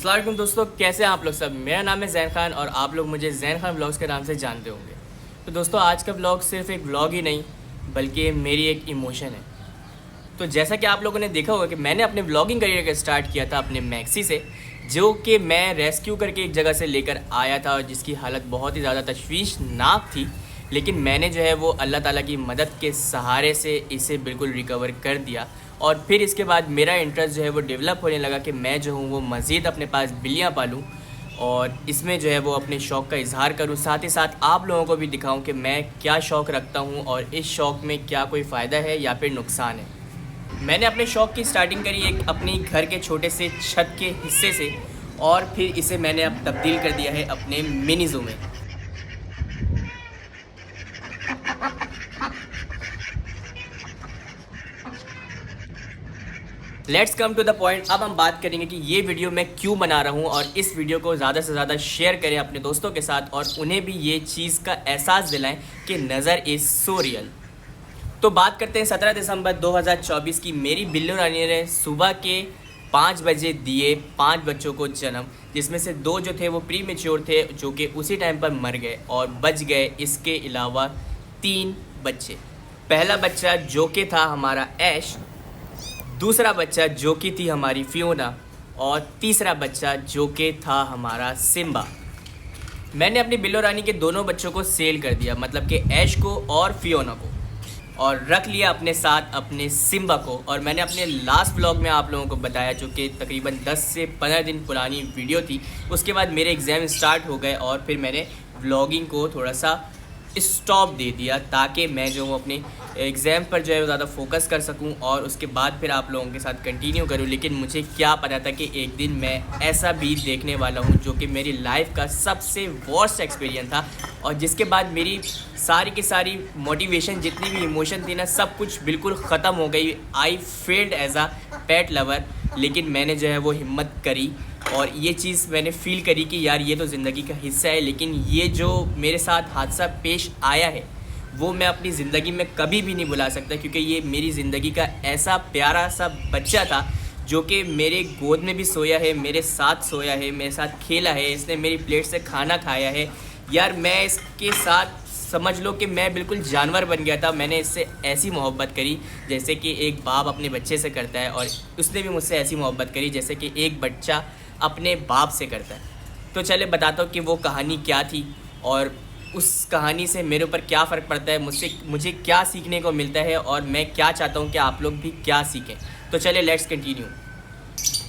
अस्सलाम वालेकुम दोस्तों, कैसे हैं आप लोग सब। मेरा नाम है ज़ैन खान और आप लोग मुझे ज़ैन खान व्लॉग्स के नाम से जानते होंगे। तो दोस्तों, आज का व्लॉग सिर्फ एक व्लॉग ही नहीं बल्कि मेरी एक इमोशन है। तो जैसा कि आप लोगों ने देखा होगा कि मैंने अपने व्लॉगिंग करियर का स्टार्ट किया था अपने मैक्सी से, जो कि मैं रेस्क्यू करके एक जगह से लेकर आया था और जिसकी हालत बहुत ही ज़्यादा तशवीशनाक थी। लेकिन मैंने जो है वो अल्लाह ताला की मदद के सहारे से इसे बिल्कुल रिकवर कर दिया। और फिर इसके बाद मेरा इंटरेस्ट जो है वो डेवलप होने लगा कि मैं जो हूँ वो मज़ीद अपने पास बिल्लियाँ पालूँ और इसमें जो है वो अपने शौक़ का इजहार करूँ। साथ ही साथ आप लोगों को भी दिखाऊँ कि मैं क्या शौक़ रखता हूँ और इस शौक़ में क्या कोई फ़ायदा है या फिर नुकसान है। मैंने अपने शौक़ की स्टार्टिंग करी एक अपनी घर के छोटे से छत के हिस्से से और फिर इसे मैंने अब तब्दील कर दिया है अपने मिनी ज़ू में। Let's come to the point. अब हम बात करेंगे कि ये वीडियो मैं क्यों बना रहा हूँ और इस वीडियो को ज़्यादा से ज़्यादा शेयर करें अपने दोस्तों के साथ और उन्हें भी ये चीज़ का एहसास दिलाएं कि नज़र इज़ सो रियल। तो बात करते हैं 17 दिसंबर 2024 की। मेरी बिल्लू रानी ने सुबह के 5 बजे दिए 5 बच्चों को जन्म, जिसमें से 2 जो थे वो प्री मेच्योर थे जो कि उसी टाइम पर मर गए और बच गए इसके अलावा 3 बच्चे। पहला बच्चा जो कि था हमारा ऐश, दूसरा बच्चा जो कि थी हमारी फियोना और तीसरा बच्चा जो कि था हमारा सिम्बा। मैंने अपनी बिल्लो रानी के दोनों बच्चों को सेल कर दिया, मतलब कि ऐश को और फियोना को, और रख लिया अपने साथ अपने सिम्बा को। और मैंने अपने लास्ट व्लॉग में आप लोगों को बताया, जो कि तकरीबन 10 से 15 दिन पुरानी वीडियो थी। उसके बाद मेरे एग्ज़ाम स्टार्ट हो गए और फिर मैंने व्लॉगिंग को थोड़ा सा स्टॉप दे दिया ताकि मैं जो हूँ अपने एग्ज़ाम पर जो है वो ज़्यादा फोकस कर सकूँ और उसके बाद फिर आप लोगों के साथ कंटिन्यू करूँ। लेकिन मुझे क्या पता था कि एक दिन मैं ऐसा भी देखने वाला हूँ जो कि मेरी लाइफ का सबसे वर्स्ट एक्सपीरियंस था और जिसके बाद मेरी सारी की सारी मोटिवेशन, जितनी भी इमोशन थी ना, सब कुछ बिल्कुल ख़त्म हो गई। I failed as a pet lover. लेकिन मैंने जो है वो हिम्मत करी और ये चीज़ मैंने फ़ील करी कि यार ये तो ज़िंदगी का हिस्सा है। लेकिन ये जो मेरे साथ हादसा पेश आया है वो मैं अपनी ज़िंदगी में कभी भी नहीं भुला सकता, क्योंकि ये मेरी ज़िंदगी का ऐसा प्यारा सा बच्चा था जो कि मेरे गोद में भी सोया है, मेरे साथ सोया है, मेरे साथ खेला है, इसने मेरी प्लेट से खाना खाया है। यार मैं इसके साथ समझ लो कि मैं बिल्कुल जानवर बन गया था। मैंने इससे ऐसी मोहब्बत करी जैसे कि एक बाप अपने बच्चे से करता है और उसने भी मुझसे ऐसी मोहब्बत करी जैसे कि एक बच्चा अपने बाप से करता है। तो चले बताता हूँ कि वो कहानी क्या थी और उस कहानी से मेरे ऊपर क्या फ़र्क पड़ता है, मुझे क्या सीखने को मिलता है और मैं क्या चाहता हूँ कि आप लोग भी क्या सीखें। तो चले लेट्स कंटिन्यू।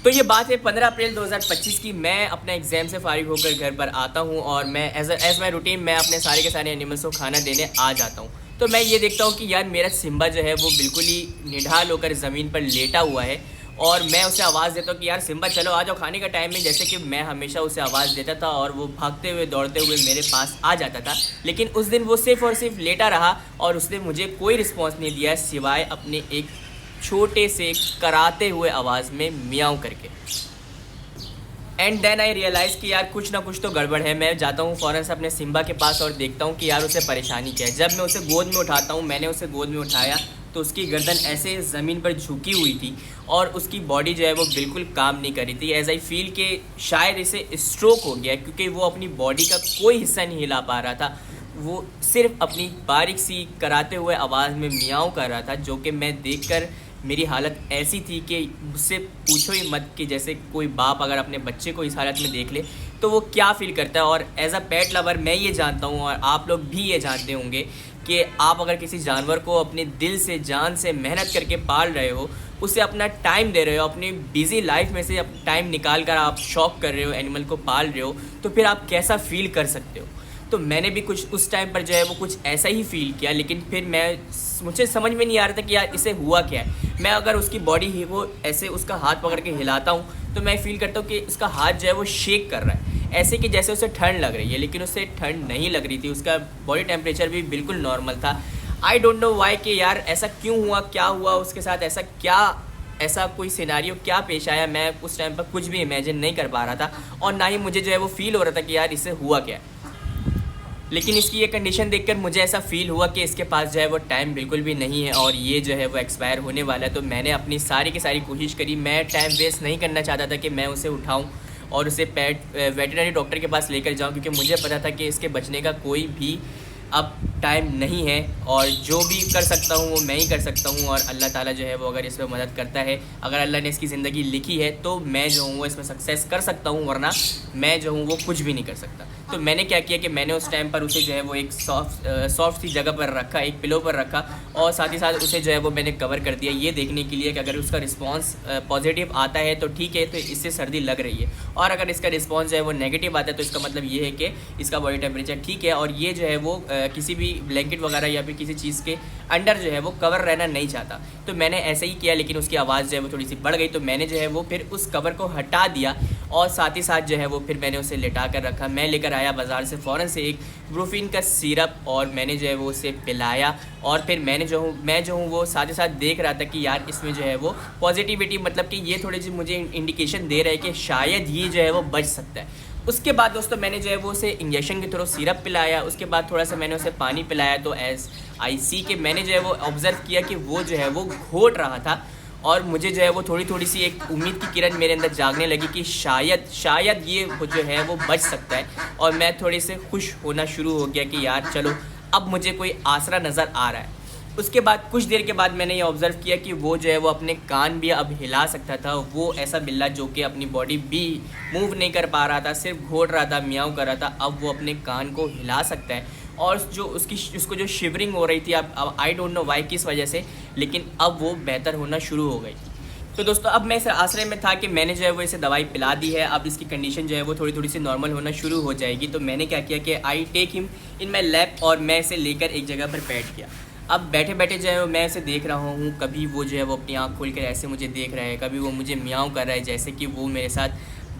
तो ये बात है 15 अप्रैल 2025 की। मैं अपने एग्ज़ाम से फारिग होकर घर पर आता हूँ और मैं एज माई रूटीन मैं अपने सारे के सारे एनिमल्स को खाना देने आ जाता हूँ। तो मैं ये देखता हूँ कि यार मेरा सिम्बा जो है वो बिल्कुल ही निढाल होकर ज़मीन पर लेटा हुआ है और मैं उसे आवाज़ देता हूँ कि यार सिम्बा चलो आ जाओ खाने का टाइम है। जैसे कि मैं हमेशा उसे आवाज़ देता था और वो भागते हुए दौड़ते हुए मेरे पास आ जाता था। लेकिन उस दिन वो सिर्फ़ और सिर्फ लेटा रहा और उसने मुझे कोई रिस्पॉन्स नहीं दिया सिवाय अपने एक छोटे से कराते हुए आवाज़ में मियाऊं करके। एंड देन आई रियलाइज़ कि यार कुछ ना कुछ तो गड़बड़ है। मैं जाता हूँ फ़ौरन से अपने सिम्बा के पास और देखता हूँ कि यार उसे परेशानी क्या है। जब मैं उसे गोद में उठाता हूँ, मैंने उसे गोद में उठाया तो उसकी गर्दन ऐसे ज़मीन पर झुकी हुई थी और उसकी बॉडी जो है वो बिल्कुल काम नहीं कर रही थी। एज आई फील कि शायद इसे स्ट्रोक हो गया, क्योंकि वो अपनी बॉडी का कोई हिस्सा नहीं हिला पा रहा था। वो सिर्फ अपनी बारीक सी कराते हुए आवाज़ में मियाऊं कर रहा था, जो कि मैं देखकर मेरी हालत ऐसी थी कि मुझसे पूछो ही मत कि जैसे कोई बाप अगर अपने बच्चे को इस हालत में देख ले तो वो क्या फ़ील करता है। और एज अ पेट लवर मैं ये जानता हूँ और आप लोग भी ये जानते होंगे कि आप अगर किसी जानवर को अपने दिल से, जान से मेहनत करके पाल रहे हो, उसे अपना टाइम दे रहे हो, अपनी बिज़ी लाइफ में से टाइम निकाल कर आप शौक़ कर रहे हो, एनिमल को पाल रहे हो, तो फिर आप कैसा फ़ील कर सकते हो। तो मैंने भी कुछ उस टाइम पर जो है वो कुछ ऐसा ही फ़ील किया। लेकिन फिर मुझे समझ में नहीं आ रहा था कि यार इसे हुआ क्या है। मैं अगर उसकी बॉडी ही वो ऐसे उसका हाथ पकड़ के हिलाता हूँ तो मैं फ़ील करता हूँ कि उसका हाथ जो है वो शेक कर रहा है, ऐसे कि जैसे उसे ठंड लग रही है। लेकिन उसे ठंड नहीं लग रही थी, उसका बॉडी टेम्परेचर भी बिल्कुल नॉर्मल था। आई डोंट नो वाई कि यार ऐसा क्यों हुआ, क्या हुआ उसके साथ, ऐसा कोई सिनारियो क्या पेश आया। मैं उस टाइम पर कुछ भी इमेजिन नहीं कर पा रहा था और ना ही मुझे जो है वो फ़ील हो रहा था कि यार इससे हुआ क्या है। लेकिन इसकी ये कंडीशन देखकर मुझे ऐसा फ़ील हुआ कि इसके पास जो है वो टाइम बिल्कुल भी नहीं है और ये जो है वो एक्सपायर होने वाला है। तो मैंने अपनी सारी की सारी कोशिश करी। मैं टाइम वेस्ट नहीं करना चाहता था कि मैं उसे उठाऊं और उसे वेटरनरी डॉक्टर के पास लेकर जाऊँ, क्योंकि मुझे पता था कि इसके बचने का कोई भी अब टाइम नहीं है और जो भी कर सकता हूँ वो मैं ही कर सकता हूँ। और अल्लाह ताला जो है वो अगर इसमें मदद करता है, अगर अल्लाह ने इसकी ज़िंदगी लिखी है तो मैं जो हूँ वो इसमें सक्सेस कर सकता हूँ, वरना मैं जो हूँ वो कुछ भी नहीं कर सकता। तो मैंने क्या किया कि मैंने उस टाइम पर उसे जो है वो एक सॉफ्ट सी जगह पर रखा, एक पिलो पर रखा, और साथ ही साथ उसे जो है वो मैंने कवर कर दिया, ये देखने के लिए कि अगर उसका रिस्पांस पॉजिटिव आता है तो ठीक है, तो इससे सर्दी लग रही है, और अगर इसका रिस्पांस जो है वो नेगेटिव आता है तो इसका मतलब ये है कि इसका बॉडी टेम्परेचर ठीक है और ये जो है वो किसी भी ब्लैंकेट वगैरह या फिर किसी चीज़ के अंडर जो है वो कवर रहना नहीं चाहता। तो मैंने ऐसे ही किया, लेकिन उसकी आवाज़ जो है वो थोड़ी सी बढ़ गई, तो मैंने जो है वो फिर उस कवर को हटा दिया और साथ ही साथ जो है वो फिर मैंने उसे लिटा कर रखा। मैं लेकर आया बाज़ार से फ़ौरन से एक ब्रूफिन का सिरप और मैंने जो है वो उसे पिलाया, और फिर मैं जो हूँ वो साथ ही साथ देख रहा था कि यार इसमें जो है वो पॉजिटिविटी, मतलब कि ये थोड़ी सी मुझे इंडिकेशन दे रहा है कि शायद ये जो है वो बच सकता है। उसके बाद दोस्तों मैंने जो है वो उसे इंजेक्शन के थ्रू सिरप पिलाया, उसके बाद थोड़ा सा मैंने उसे पानी पिलाया। तो एज आई सी के मैंने जो है वो ऑब्ज़र्व किया कि वो जो है वो घोट रहा था, और मुझे जो है वो थोड़ी सी एक उम्मीद की किरण मेरे अंदर जागने लगी कि शायद ये जो है वो बच सकता है, और मैं थोड़े से खुश होना शुरू हो गया कि यार चलो अब मुझे कोई आसरा नज़र आ रहा है। उसके बाद कुछ देर के बाद मैंने ये ऑब्ज़र्व किया कि वो जो है वो अपने कान भी अब हिला सकता था। वो ऐसा बिल्ला जो कि अपनी बॉडी भी मूव नहीं कर पा रहा था, सिर्फ घोट रहा था, म्याऊं कर रहा था, अब वो अपने कान को हिला सकता है। और जो उसको जो शिवरिंग हो रही थी अब आई डोंट नो वाई, किस वजह से, लेकिन अब वो बेहतर होना शुरू हो गई। तो दोस्तों अब मैं इस आश्रय में था कि मैंने जो है वो इसे दवाई पिला दी है, अब इसकी कंडीशन जो है वो थोड़ी सी नॉर्मल होना शुरू हो जाएगी। तो मैंने क्या किया कि I take him in my lap, और मैं इसे लेकर एक जगह पर बैठ गया। अब बैठे बैठे जो है मैं इसे देख रहा हूँ, कभी वो जो है वो अपनी आँख खोल कर ऐसे मुझे देख रहा है, कभी वो मुझे म्याऊं कर रहा है जैसे कि वो मेरे साथ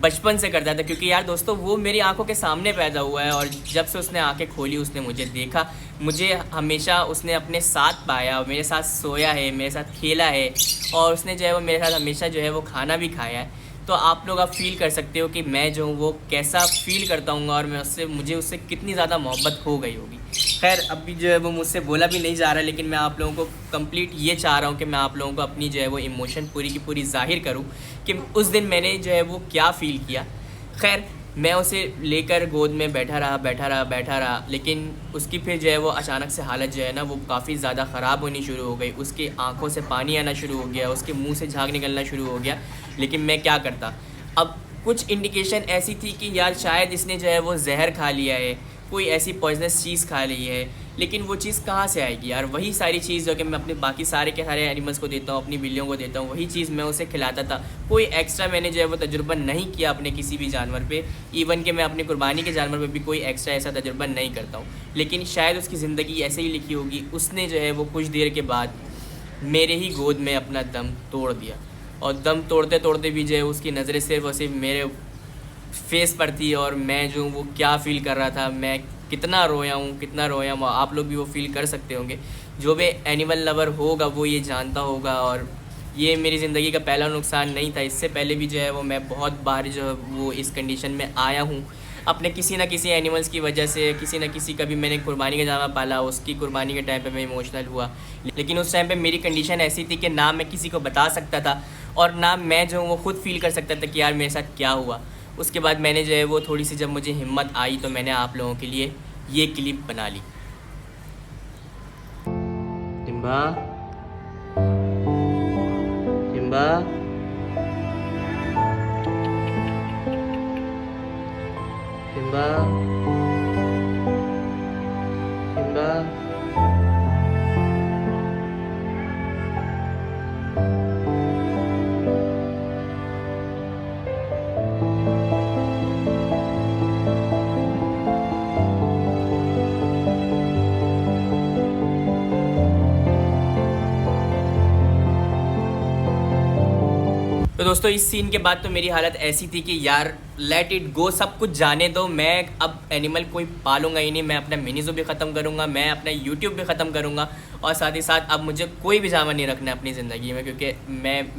बचपन से करता था। क्योंकि यार दोस्तों वो मेरी आंखों के सामने पैदा हुआ है, और जब से उसने आंखें खोली उसने मुझे देखा, मुझे हमेशा उसने अपने साथ पाया, मेरे साथ सोया है, मेरे साथ खेला है, और उसने जो है वो मेरे साथ हमेशा जो है वो खाना भी खाया है। तो आप लोग अब फील कर सकते हो कि मैं जो हूँ वो कैसा फील करता हूँ, और मुझे उससे कितनी ज़्यादा मोहब्बत हो गई होगी। खैर अभी जो है वो मुझसे बोला भी नहीं जा रहा, लेकिन मैं आप लोगों को कंप्लीट ये चाह रहा हूँ कि मैं आप लोगों को अपनी जो है वो इमोशन पूरी की पूरी ज़ाहिर करूँ कि उस दिन मैंने जो है वो क्या फ़ील किया। खैर मैं उसे लेकर गोद में बैठा रहा, लेकिन उसकी फिर जो है वो अचानक से हालत जो है ना वो काफ़ी ज़्यादा ख़राब होनी शुरू हो गई। उसकी आंखों से पानी आना शुरू हो गया, उसके मुंह से झाग निकलना शुरू हो गया। लेकिन मैं क्या करता, अब कुछ इंडिकेशन ऐसी थी कि यार शायद इसने जो है वो जहर खा लिया है, कोई ऐसी पॉइजनस चीज़ खा ली है, लेकिन वो चीज़ कहाँ से आएगी यार? वही सारी चीज़ जो कि मैं अपने बाकी सारे के सारे एनिमल्स को देता हूँ, अपनी बिल्लियों को देता हूँ, वही चीज़ मैं उसे खिलाता था। कोई एक्स्ट्रा मैंने जो है वो तजुर्बा नहीं किया अपने किसी भी जानवर पे, इवन कि मैं अपनी कुर्बानी के जानवर पे भी कोई एक्स्ट्रा ऐसा तजुर्बा नहीं करता हूँ। लेकिन शायद उसकी ज़िंदगी ऐसे ही लिखी होगी, उसने जो है वो कुछ देर के बाद मेरे ही गोद में अपना दम तोड़ दिया, और दम तोड़ते तोड़ते भी जो है उसकी नज़रें सिर्फ और सिर्फ मेरे फेस पर थी, और मैं जो वो क्या फ़ील कर रहा था, मैं कितना रोया हूँ, आप लोग भी वो फील कर सकते होंगे। जो भी एनिमल लवर होगा वो ये जानता होगा। और ये मेरी ज़िंदगी का पहला नुकसान नहीं था, इससे पहले भी जो है वो मैं बहुत बार जो है वो इस कंडीशन में आया हूँ अपने किसी न किसी एनिमल्स की वजह से। किसी न किसी, कभी मैंने कुर्बानी का जानवर पाला, उसकी कुर्बानी के टाइम पे मैं इमोशनल हुआ, लेकिन उस टाइम पे मेरी कंडीशन ऐसी थी कि ना मैं किसी को बता सकता था और ना मैं जो हूँ वो खुद फील कर सकता था कि यार मेरे साथ क्या हुआ। उसके बाद मैंने जो है वो थोड़ी सी जब मुझे हिम्मत आई तो मैंने आप लोगों के लिए ये क्लिप बना ली। सिम्बा, सिम्बा, सिम्बा, सिम्बा, तो दोस्तों इस सीन के बाद तो मेरी हालत ऐसी थी कि यार लेट इट गो, सब कुछ जाने दो, मैं अब एनिमल कोई पालूंगा ही नहीं, मैं अपना मिनीजो भी ख़त्म करूंगा, मैं अपना यूट्यूब भी ख़त्म करूंगा, और साथ ही साथ अब मुझे कोई भी जानवर नहीं रखना है अपनी ज़िंदगी में, क्योंकि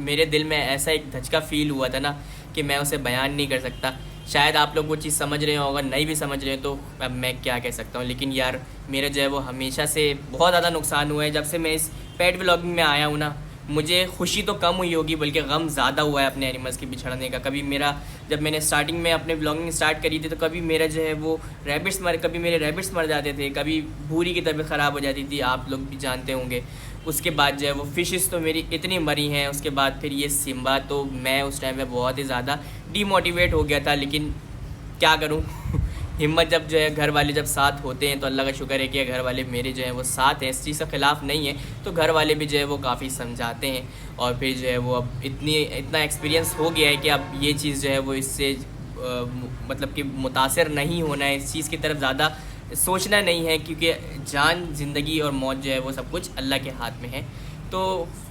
मेरे दिल में ऐसा एक धचका फ़ील हुआ था ना कि मैं उसे बयान नहीं कर सकता। शायद आप लोग वो चीज़ समझ रहे हो, अगर नहीं भी समझ रहे हो तो अब मैं क्या कह सकता हूँ। लेकिन यार मेरा जो है वो हमेशा से बहुत ज़्यादा नुकसान हुआ है जब से मैं इस पेट व्लॉगिंग में आया हूँ ना। मुझे खुशी तो कम हुई होगी बल्कि गम ज़्यादा हुआ है अपने एनिमल्स के बिछड़ने का। कभी मेरा, जब मैंने स्टार्टिंग में अपने व्लॉगिंग स्टार्ट करी थी तो कभी मेरा जो है वो कभी मेरे रैबिट्स मर जाते थे, कभी भूरी की तबीयत ख़राब हो जाती थी, आप लोग भी जानते होंगे। उसके बाद जो है वो फ़िशेस तो मेरी इतनी मरी हैं। उसके बाद फिर ये सिम्बा, तो मैं उस टाइम पे बहुत ही ज़्यादा डीमोटिवेट हो गया था, लेकिन क्या करूं हिम्मत जब जो है घर वाले जब साथ होते हैं तो अल्लाह का शुक्र है कि घर वाले मेरे जो है वो साथ हैं, इस चीज़ के ख़िलाफ़ नहीं है, तो घर वाले भी जो है वो काफ़ी समझाते हैं। और फिर जो है वो अब इतना एक्सपीरियंस हो गया है कि अब ये चीज़ जो है वो इससे मतलब कि मुतासिर नहीं होना है, इस चीज़ की तरफ ज़्यादा सोचना नहीं है, क्योंकि जान, ज़िंदगी और मौत जो है वो सब कुछ अल्लाह के हाथ में है। तो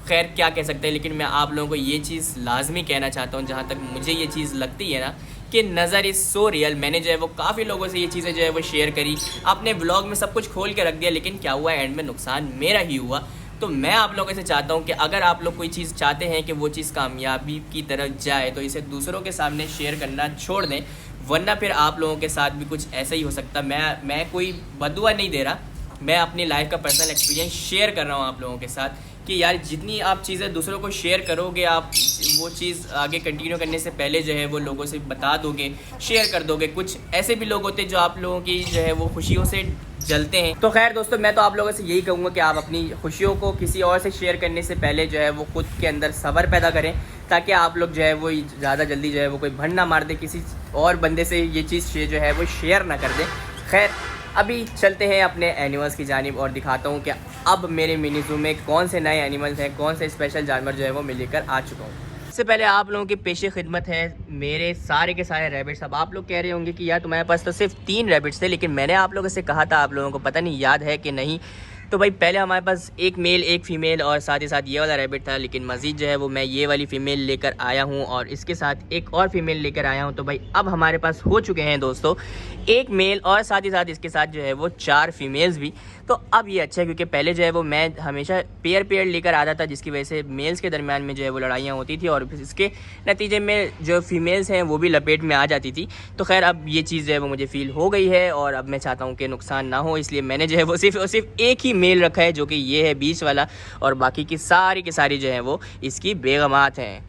खैर क्या कह सकते हैं, लेकिन मैं आप लोगों को ये चीज़ लाजमी कहना चाहता हूँ, जहाँ तक मुझे ये चीज़ लगती है ना कि नज़र इज़ सो रियल। मैंने जो है वो काफ़ी लोगों से ये चीज़ें जो है वो शेयर करी, अपने व्लॉग में सब कुछ खोल के रख दिया, लेकिन क्या हुआ, एंड में नुकसान मेरा ही हुआ। तो मैं आप लोगों से चाहता हूँ कि अगर आप लोग कोई चीज़ चाहते हैं कि वो चीज़ कामयाबी की तरफ जाए तो इसे दूसरों के सामने शेयर करना छोड़ दें, वरना फिर आप लोगों के साथ भी कुछ ऐसा ही हो सकता। मैं कोई बदुआ नहीं दे रहा, मैं अपनी लाइफ का पर्सनल एक्सपीरियंस शेयर कर रहा हूँ आप लोगों के साथ कि यार जितनी आप चीज़ें दूसरों को शेयर करोगे, आप वो चीज़ आगे कंटिन्यू करने से पहले जो है वो लोगों से बता दोगे, शेयर कर दोगे। कुछ ऐसे भी लोग होते हैं जो आप लोगों की जो है वो खुशियों से जलते हैं। तो खैर दोस्तों, मैं तो आप लोगों से यही कहूँगा कि आप अपनी खुशियों को किसी और से शेयर करने से पहले जो है वो खुद के अंदर सब्र पैदा करें, ताकि आप लोग जो है वो ज़्यादा जल्दी जो है वो कोई भंड ना मार दे, किसी और बंदे से ये चीज़ जो है वो शेयर ना कर दें। खैर अभी चलते हैं अपने एनिमल्स की जानिब और दिखाता हूँ कि अब मेरे मिनी ज़ू में कौन से नए एनिमल्स हैं, कौन से स्पेशल जानवर जो है वो मैं लेकर आ चुका हूँ। सबसे पहले आप लोगों की पेशे खिदमत है मेरे सारे के सारे रैबिट्स। अब आप लोग कह रहे होंगे कि यार तुम्हारे पास तो सिर्फ 3 रैबिट्स थे, लेकिन मैंने आप लोगों से कहा था, आप लोगों को पता नहीं याद है कि नहीं। तो भाई पहले हमारे पास एक मेल एक फ़ीमेल और साथ ही साथ ये वाला रैबिट था, लेकिन मज़ीद जो है वो मैं ये वाली फ़ीमेल लेकर आया हूँ और इसके साथ एक और फीमेल लेकर आया हूँ। तो भाई अब हमारे पास हो चुके हैं दोस्तों एक मेल और साथ ही साथ इसके साथ जो है वो 4 फीमेल्स भी। तो अब ये अच्छा है, क्योंकि पहले जो है वो मैं हमेशा पेयर लेकर आता था, जिसकी वजह से मेल्स के दरमियान में जो है वो लड़ाइयाँ होती थी और इसके नतीजे में जो फीमेल्स हैं वो भी लपेट में आ जाती थी। तो खैर अब ये चीज़ जो है वो मुझे फ़ील हो गई है और अब मैं चाहता हूँ कि नुकसान ना हो, इसलिए मैंने जो है वो सिर्फ एक ही मेल रखा है, जो कि ये है बीच वाला, और बाकी की सारी जो है वो इसकी बेगमात हैं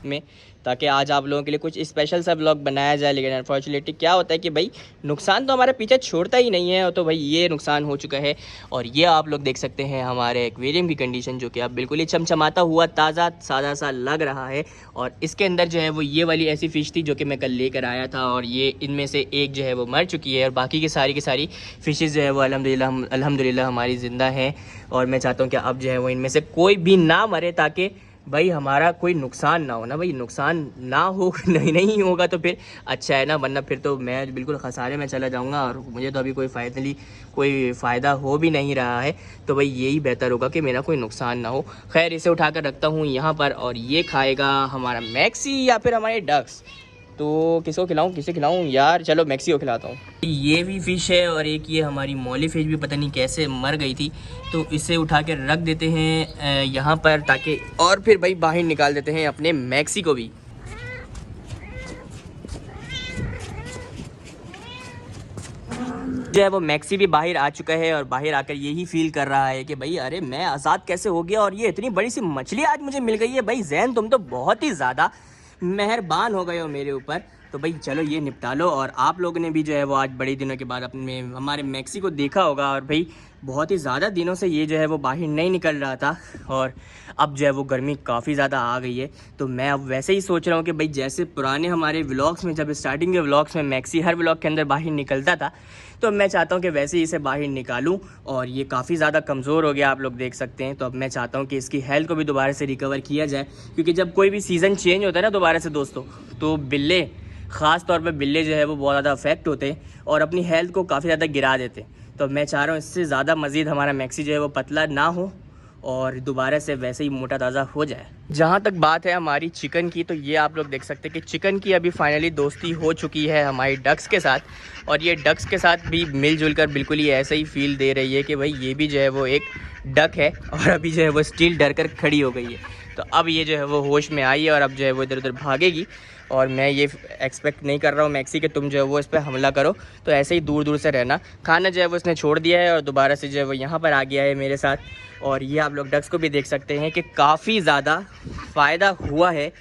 में, ताकि आज आप लोगों के लिए कुछ स्पेशल सा ब्लॉग बनाया जाए। लेकिन अनफॉर्चुनेटली क्या होता है कि भाई नुकसान तो हमारे पीछे छोड़ता ही नहीं है, और तो भाई ये नुकसान हो चुका है। और ये आप लोग देख सकते हैं हमारे एक्वेरियम की कंडीशन, जो कि अब बिल्कुल ही चमचमाता हुआ ताज़ा सादा सा लग रहा है। और इसके अंदर जो है वो ये वाली ऐसी फ़िश थी जो कि मैं कल लेकर आया था, और ये इनमें से एक जो है वो मर चुकी है और बाकी की सारी फ़िशेज़ जो है वो अल्हम्दुलिल्लाह हमारी ज़िंदा हैं। और मैं चाहता हूँ कि अब जो है वो इनमें से कोई भी ना मरे, ताकि भाई हमारा कोई नुकसान ना हो ना। भाई नुकसान ना हो नहीं होगा तो फिर अच्छा है ना, वरना फिर तो मैं बिल्कुल खसारे में चला जाऊंगा और मुझे तो अभी कोई फ़ायदा हो भी नहीं रहा है। तो भाई यही बेहतर होगा कि मेरा कोई नुकसान ना हो। खैर इसे उठाकर रखता हूँ यहाँ पर, और ये खाएगा हमारा मैक्सी या फिर हमारे डक्स। तो किसे खिलाऊं यार, चलो मैक्सी को खिलाता हूँ। ये भी फ़िश है और एक ये हमारी मौली फ़िश भी पता नहीं कैसे मर गई थी, तो इसे उठा के रख देते हैं यहाँ पर, ताकि और फिर भाई बाहर निकाल देते हैं अपने मैक्सी को भी। जो है वो मैक्सी भी बाहर आ चुका है और बाहर आकर यही फील कर रहा है कि भाई अरे मैं आज़ाद कैसे हो गया, और ये इतनी बड़ी सी मछली आज मुझे मिल गई है। भाई जैन तुम तो बहुत ही ज़्यादा मेहरबान हो गए हो मेरे ऊपर। तो भाई चलो ये निपटा लो। और आप लोगों ने भी जो है वो आज बड़े दिनों के बाद अपने हमारे मैक्सी को देखा होगा, और भाई बहुत ही ज़्यादा दिनों से ये जो है वो बाहर नहीं निकल रहा था, और अब जो है वो गर्मी काफ़ी ज़्यादा आ गई है। तो मैं अब वैसे ही सोच रहा हूँ कि भाई जैसे पुराने हमारे व्लॉग्स में, जब स्टार्टिंग के व्लॉग्स में मैक्सी हर व्लॉग के अंदर बाहर निकलता था, तो मैं चाहता हूँ कि वैसे ही इसे बाहर निकालूँ। और ये काफ़ी ज़्यादा कमज़ोर हो गया, आप लोग देख सकते हैं। तो अब मैं चाहता हूँ कि इसकी हेल्थ को भी दोबारा से रिकवर किया जाए, क्योंकि जब कोई भी सीज़न चेंज होता है ना दोबारा से दोस्तों, तो बिल्ले, ख़ास तौर पे बिल्ले जो है वो बहुत ज़्यादा अफेक्ट होते हैं और अपनी हेल्थ को काफ़ी ज़्यादा गिरा देते हैं। तो मैं चाह रहा हूँ इससे ज़्यादा मज़ीद हमारा मैक्सी जो है वो पतला ना हो और दोबारा से वैसे ही मोटा ताज़ा हो जाए। जहाँ तक बात है हमारी चिकन की, तो ये आप लोग देख सकते हैं कि चिकन की अभी फाइनली दोस्ती हो चुकी है हमारी डक्स के साथ, और ये डक्स के साथ भी मिलजुल कर बिल्कुल ही ऐसा ही फील दे रही है कि भाई ये भी जो है वो एक डक है, और अभी जो है वो स्टिल डर कर खड़ी हो गई है। तो अब ये जो है वो होश में आई है और अब जो है वो इधर उधर भागेगी। और मैं ये एक्सपेक्ट नहीं कर रहा हूँ मैक्सी कि तुम जो है वो इस पर हमला करो, तो ऐसे ही दूर दूर से रहना। खाना जो है वो इसने छोड़ दिया है और दोबारा से जो है वो यहाँ पर आ गया है मेरे साथ। और ये आप लोग डक्स को भी देख सकते हैं कि काफ़ी ज़्यादा फ़ायदा हुआ है,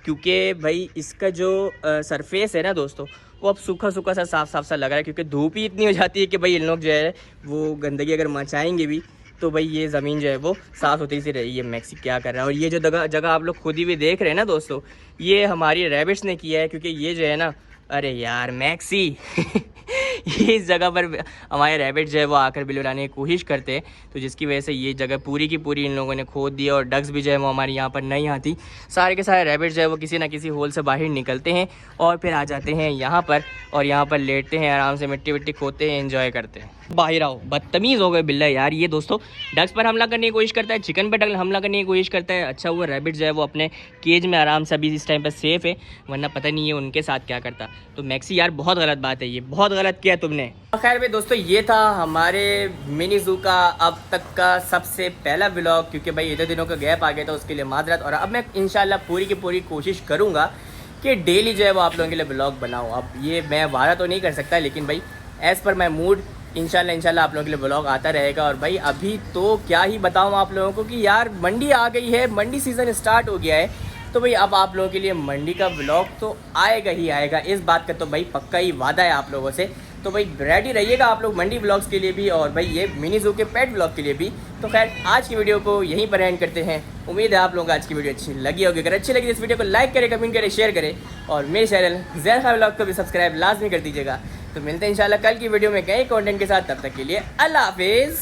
क्योंकि भाई इसका जो सरफेस है ना दोस्तों, वो अब सूखा सूखा सा साफ साफ सा लग रहा है, क्योंकि धूप ही इतनी हो जाती है कि भाई इन लोग जो है वो गंदगी अगर मचाएंगे भी तो भाई ये ज़मीन जो है वो साफ़ सुथरी सी रही है। मैक्सी क्या कर रहा है, और ये जो जगह आप लोग खुद ही भी देख रहे हैं ना दोस्तों, ये हमारी रैबिट्स ने किया है, क्योंकि ये जो है ना, अरे यार मैक्सी ये इस जगह पर हमारे रैबिट जो है वो आकर बिल बनाने की कोशिश करते हैं, तो जिसकी वजह से ये जगह पूरी की पूरी इन लोगों ने खोद दी। और डक्स भी जो है वो हमारे यहाँ पर नहीं आती, सारे के सारे रैबिट जो है वो किसी ना किसी होल से बाहर निकलते हैं और फिर आ जाते हैं यहाँ पर, और यहाँ पर लेटते हैं आराम से, मिट्टी विट्टी खोदते हैं, एंजॉय करते हैं। बाहर आओ, बदतमीज़ हो गए बिल्ला यार ये दोस्तों। डक्स पर हमला करने की कोशिश करता है, चिकन पर हमला करने की कोशिश करता है। अच्छा वो रैबिट जो है वो अपने केज में आराम से अभी इस टाइम पर सेफ़ है, वरना पता नहीं है उनके साथ क्या करता। तो मैक्सी यार बहुत गलत बात है, ये बहुत गलत किया तुमने। खैर भाई दोस्तों, ये था हमारे मिनी ज़ू का अब तक का सबसे पहला व्लॉग, क्योंकि भाई इतने दिनों का गैप आ गया था, उसके लिए माजरत। और अब मैं इंशाल्लाह पूरी की पूरी कोशिश करूँगा कि डेली जो है वो आप लोगों के लिए व्लॉग बनाऊँ। अब ये मैं वादा तो नहीं कर सकता, लेकिन भाई एज़ पर माई मूड इंशाल्लाह आप लोगों के लिए व्लॉग आता रहेगा। और भाई अभी तो क्या ही बताऊँ आप लोगों को कि यार मंडी आ गई है, मंडी सीज़न स्टार्ट हो गया है, तो भाई अब आप लोगों के लिए मंडी का व्लॉग तो आएगा ही आएगा, इस बात का तो भाई पक्का ही वादा है आप लोगों से। तो भाई रेडी रहिएगा आप लोग मंडी व्लॉग्स के लिए भी, और भाई ये मिनी ज़ू के पेट व्लॉग के लिए भी। तो खैर आज की वीडियो को यहीं पर एंड करते हैं। उम्मीद है आप लोगों को आज की वीडियो अच्छी लगी होगी। अगर अच्छी लगी इस वीडियो को लाइक करें, कमेंट करें, शेयर करें, और मेरे चैनल ज़ैर खान व्लॉग को भी सब्सक्राइब लाजमी कर दीजिएगा। तो मिलते हैं इंशाल्लाह कल की वीडियो में नए कंटेंट के साथ, तब तक के लिए अल्लाह हाफिज़।